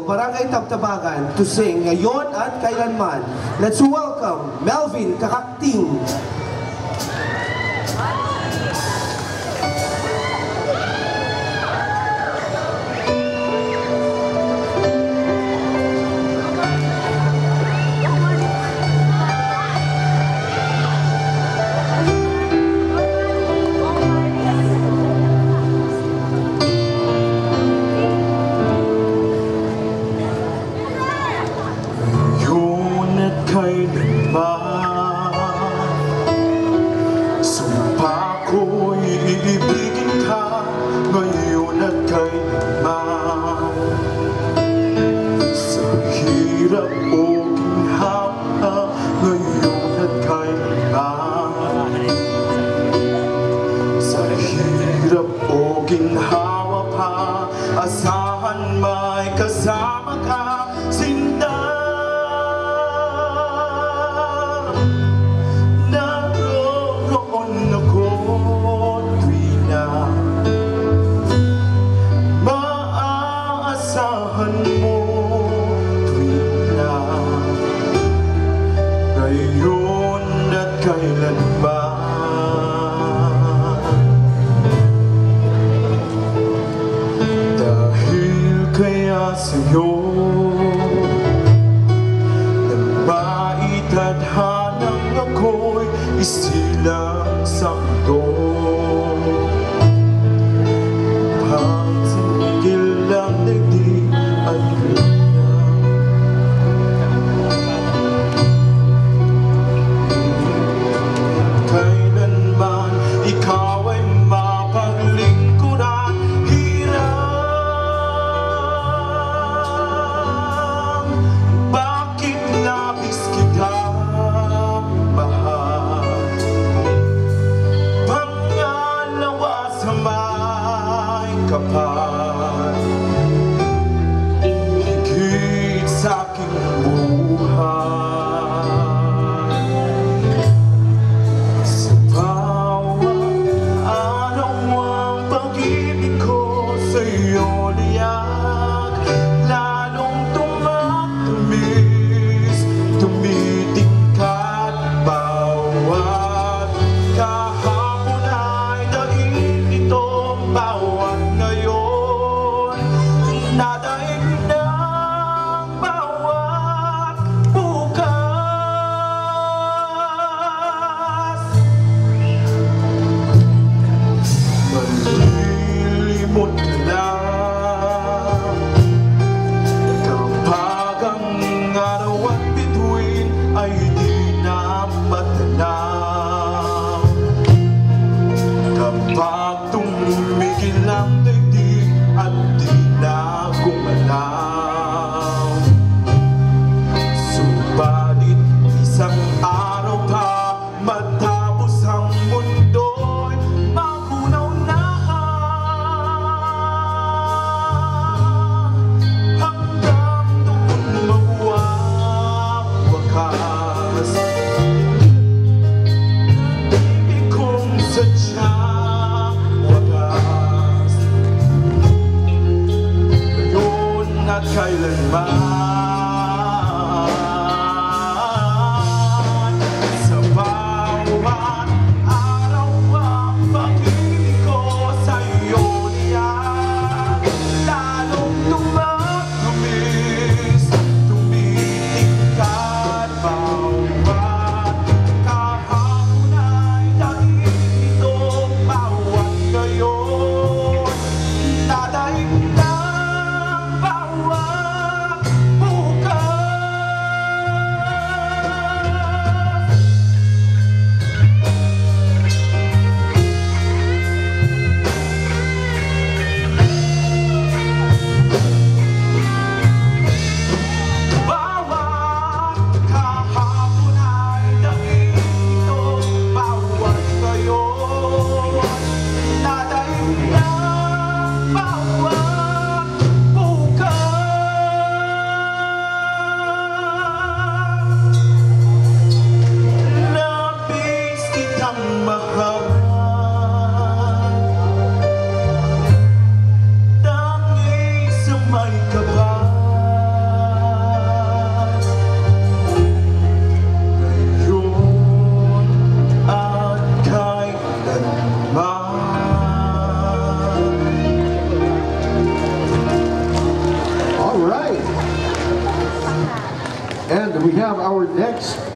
Barangay Tabtabagan to sing Ngayon at Kailanman. Let's welcome Melvin, Cacacting. Sumpa ko'y iibigin ka ngayon at kailanman. Sa hirap o ginhawa ngayon at kailanman. Sa hirap o ginhawa pa, asahan may kasama ka, sinta. Ngayon at kailanman. Dahil kaya sa'yo nang maitadhanang ako'y isilang sa mundo. Upang tumigil ang daigdig at kapal, higit sa aking buhay. Sa bawat araw ang pag-ibig ko sa'yo liyak, lalong tumatamis, tumitingkat bawat kahapon ay daig itong bawat nadaig ng bawat bukas. Malilimot ka lang kapag ang araw at bituin ay di na matanaw. Kapag tumigil ang daigdig at di na gumalaw, subalit isang araw pa matapos ang mundo'y magunaw na hanggang doon mawawakas. Ibig kong sadyang wagas at kailanman. Sa bawat araw ang pag-ibig ko sa'yo niyan, lalong tumatamis, tumitingkat bawat kahapon ay daig itong bawat ngayon, nadaig ng bawat bukas. And we have our next